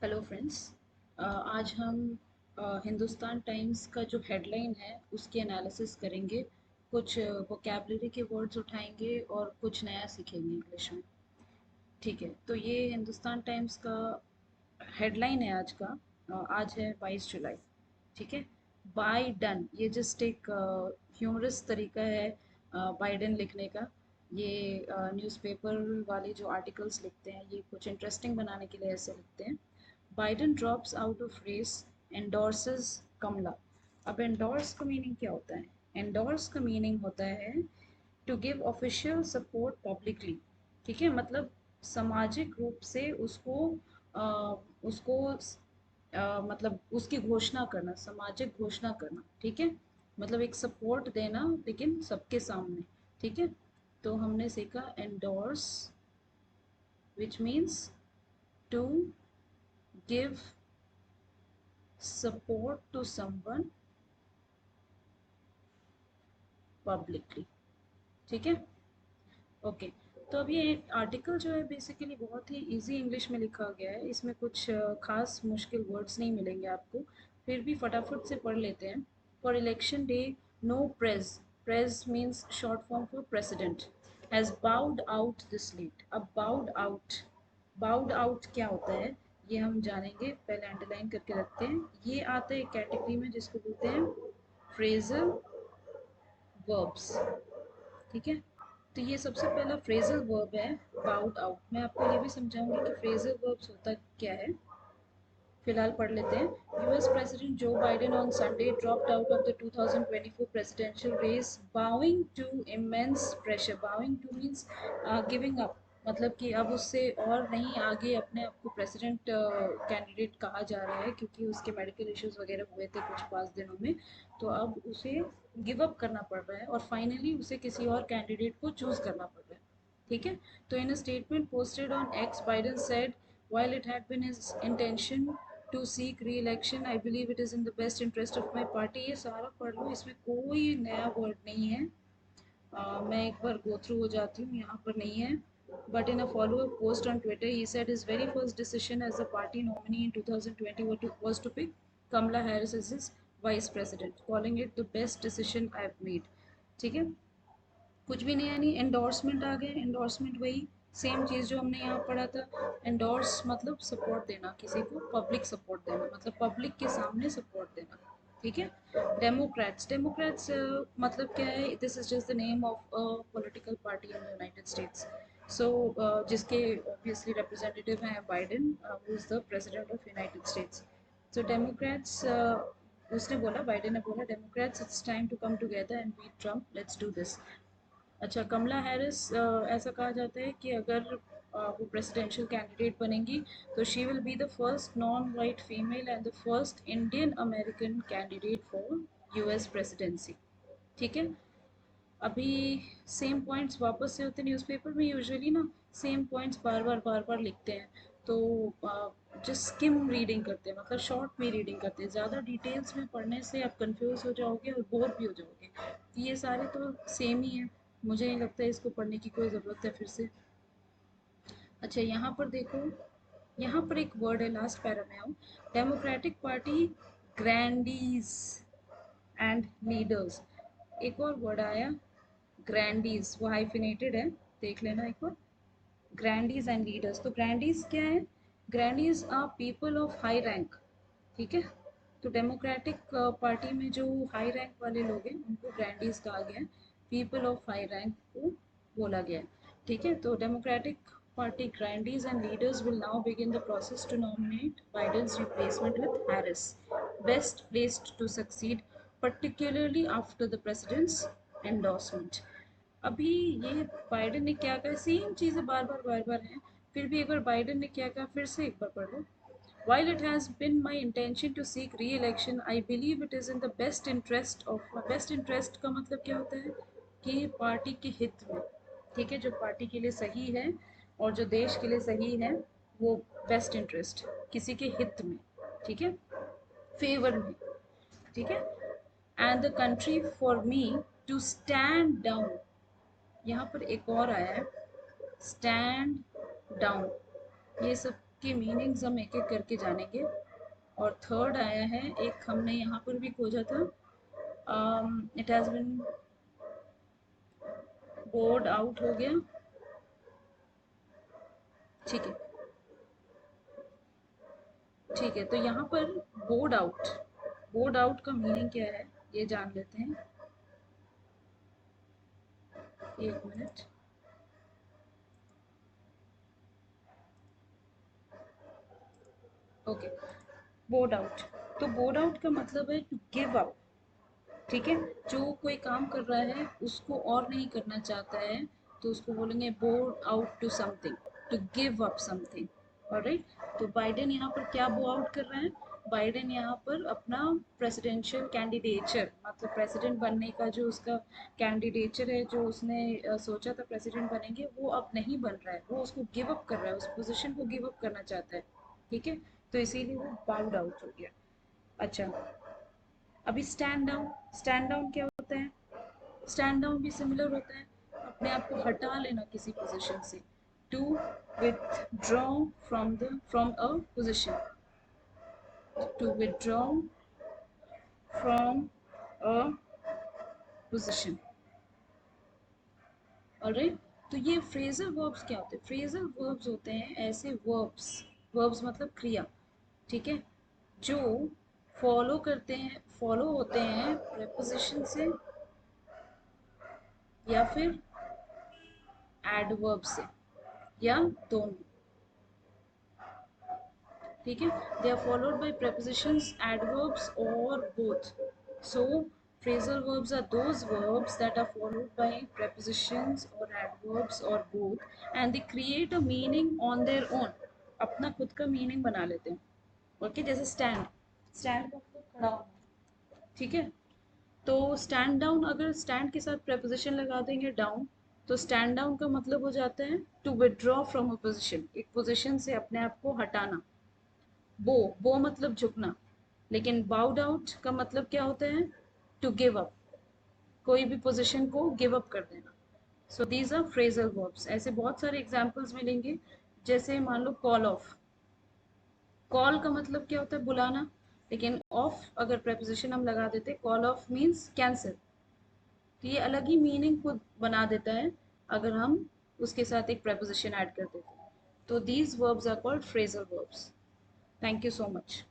Hello friends. आज हम Hindustan times का जो हेडलाइन है उसकी एनालिसिस करेंगे। कुछ वोकेबलरी के वर्ड्स उठाएंगे और कुछ नया सीखेंगे इंग्लिश में। ठीक है, तो ये हिंदुस्तान टाइम्स का हेडलाइन है आज का। आज है 22 जुलाई। ठीक है। बाय डन, ये जस्ट एक ह्यूमरस तरीका है बाइडन लिखने का। ये न्यूज़पेपर वाले जो आर्टिकल्स लिखते हैं ये कुछ इंटरेस्टिंग बनाने के लिए ऐसे लिखते हैं। Biden drops out of race, endorses Kamala. अब एंडोर्स का मीनिंग क्या होता है? एंडोर्स का मीनिंग होता है to give official support publicly. ठीक है, मतलब सामाजिक रूप से उसको मतलब उसकी घोषणा करना, सामाजिक घोषणा करना। ठीक है, मतलब एक सपोर्ट देना लेकिन सबके सामने। ठीक है, तो हमने सीखा endorse which means to give support to someone publicly. ठीक है, ओके। तो अब ये आर्टिकल जो है बेसिकली बहुत ही इजी इंग्लिश में लिखा गया है। इसमें कुछ खास मुश्किल वर्ड्स नहीं मिलेंगे आपको, फिर भी फटाफट से पढ़ लेते हैं। For election day, no press, press means short form for president, has bowed out this lead. अब बाउड आउट, बाउड आउट क्या होता है ये हम जानेंगे, पहले अंडरलाइन करके रखते हैं। ये आता है कैटेगरी में जिसको बोलते हैं फ्रेजल वर्ब्स। ठीक है, तो ये सबसे पहला फ्रेजल वर्ब है, बाउट आउट। मैं आपको ये भी समझाऊंगी कि फ्रेजल वर्ब्स होता क्या है। फिलहाल पढ़ लेते हैं। US president Joe Biden on Sunday dropped out of the 2024 presidential race bowing to immense pressure. bowing to means giving up, मतलब कि अब उससे और नहीं आगे अपने आप को प्रेसिडेंट कैंडिडेट कहा जा रहा है क्योंकि उसके मेडिकल इश्यूज वगैरह हुए थे कुछ 5 दिनों में। तो अब उसे गिव अप करना पड़ रहा है और फाइनली उसे किसी और कैंडिडेट को चूज करना पड़ रहा है। ठीक है, तो in a statement posted on X, Biden said while it had been his intention to seek re-election, I believe it is in the best interest of my party. ये सारा पढ़ लो, इसमें कोई नया वर्ड नहीं है। मैं एक बार गो थ्रू हो जाती हूँ, यहाँ पर नहीं है। But in a follow-up post on Twitter, he said his very first decision as a party nominee in 2020 was to pick Kamala Harris as his vice president, calling it the best decision I've made. ठीक है, कुछ भी नया नहीं। Endorsement आ गया, endorsement वही same चीज़ जो हमने यहाँ पढ़ा था। एंडोर्स मतलब सपोर्ट देना, किसी को पब्लिक सपोर्ट देना, मतलब पब्लिक के सामने सपोर्ट देना। ठीक है। डेमोक्रेट्स, डेमोक्रेट्स मतलब क्या है? This is just the name of a political party in United States. So जिसके ऑब्वियसली रिप्रेजेंटेटिव हैं Biden, who is the president of United States. So Democrats, उसने बोला, बाइडेन ने बोला, Democrats it's time to come together and beat Trump, let's do this. अच्छा, Kamala Harris, ऐसा कहा जाता है कि अगर वो प्रेसिडेंशियल कैंडिडेट बनेंगी तो she will be the first non white female and the first Indian American candidate for US presidency. ठीक है, अभी सेम पॉइंट्स वापस से होते हैं न्यूज़पेपर में यूजुअली ना, सेम पॉइंट्स बार बार लिखते हैं। तो जस्ट स्किम रीडिंग करते हैं, मतलब शॉर्ट में रीडिंग करते हैं। ज़्यादा डिटेल्स में पढ़ने से आप कंफ्यूज हो जाओगे और बोर भी हो जाओगे। तो ये सारे तो सेम ही है, मुझे नहीं लगता है इसको पढ़ने की कोई ज़रूरत है फिर से। अच्छा, यहाँ पर देखो, यहाँ पर एक वर्ड है, लास्ट पैरा में आओ। डेमोक्रेटिक पार्टी ग्रैंडीज एंड लीडर्स, एक और वर्ड आया ग्रैंडीज, वो हाइफिनेटेड है, देख लेना एक बार। ग्रैंडीज एंड लीडर्स, तो ग्रैंडीज क्या है? Grandees are people of high rank. ठीक है, तो डेमोक्रेटिक पार्टी में जो हाई रैंक वाले लोग हैं उनको ग्रैंडीज कहा गया है, पीपल ऑफ हाई रैंक को बोला गया है। ठीक है, तो democratic party grandees and leaders will now begin the process to nominate Biden's replacement with Harris, best placed to succeed, particularly after the president's endorsement. अभी ये बाइडेन ने क्या कहा, सेम चीज़ें बार बार हैं, फिर भी एक बार बाइडेन ने क्या कहा फिर से एक बार पढ़ लो। While it has been my intention to seek re-election, I believe it is in the best interest of, best interest का मतलब क्या होता है? कि पार्टी के हित में। ठीक है, जो पार्टी के लिए सही है और जो देश के लिए सही है वो बेस्ट इंटरेस्ट, किसी के हित में। ठीक है, फेवर में। ठीक है, and the country for me to stand down, यहाँ पर एक और आया है, स्टैंड डाउन। ये सब की मीनिंग्स हम एक एक करके जानेंगे। और थर्ड आया है, एक हमने यहाँ पर भी खोजा था, it has been board out हो गया। ठीक है, ठीक है, तो यहाँ पर बोर्ड आउट का मीनिंग क्या है ये जान लेते हैं। एक मिनट। Okay, board out. तो बोर्ड आउट का मतलब है टू गिव अप। ठीक है, जो कोई काम कर रहा है उसको और नहीं करना चाहता है, तो उसको बोलेंगे bowed out to something, to give up something. Alright, तो बाइडेन यहाँ पर क्या बो आउट कर रहा है? बाइडेन यहाँ पर अपना प्रेसिडेंशियल कैंडिडेचर, मतलब प्रेसिडेंट बनने का जो उसका कैंडिडेचर है, जो उसने सोचा था प्रेसिडेंट बनेंगे, वो अब नहीं बन रहा है, वो उसको गिव अप कर रहा है, उस पोजीशन को गिव अप करना चाहता है। ठीक है, तो इसीलिए वो बाउड आउट हो गया। अच्छा, अभी स्टैंड डाउन क्या होता है? स्टैंड डाउन भी सिमिलर होता है, अपने आप को हटा लेना किसी पोजीशन से। To withdraw from a position, to withdraw from a position. Alright, तो ये फ्रेजल वर्ब्स क्या होते हैं? फ्रेजल वर्ब्स होते हैं ऐसे वर्ब्स, वर्ब्स मतलब क्रिया, ठीक है, जो फॉलो होते हैं प्रेपोजिशन से या फिर एडवर्ब से, या दोनों। ठीक है, they are followed by prepositions, adverbs or both. So phrasal verbs are those verbs that are followed by prepositions or adverbs or both, and they create a meaning on their own, अपना खुद का meaning बना लेते हैं। Okay, जैसे stand, stand का मतलब खड़ा होना। ठीक है, तो स्टैंड डाउन, अगर स्टैंड के साथ preposition लगा देंगे डाउन, तो स्टैंड डाउन का मतलब हो जाता है to withdraw from a position, एक पोजिशन से अपने आप को हटाना। बो मतलब झुकना, लेकिन बाउड आउट का मतलब क्या होता है? टू गिव अप, कोई भी पोजीशन को गिव अप कर देना। So these are phrasal verbs. ऐसे बहुत सारे एग्जांपल्स मिलेंगे, जैसे मान लो कॉल ऑफ। कॉल का मतलब क्या होता है? बुलाना, लेकिन ऑफ अगर preposition हम लगा देते, कॉल ऑफ मीन्स कैंसिल, तो ये अलग ही मीनिंग खुद बना देता है अगर हम उसके साथ एक preposition ऐड कर देते हैं। तो these verbs are called phrasal verbs. Thank you so much.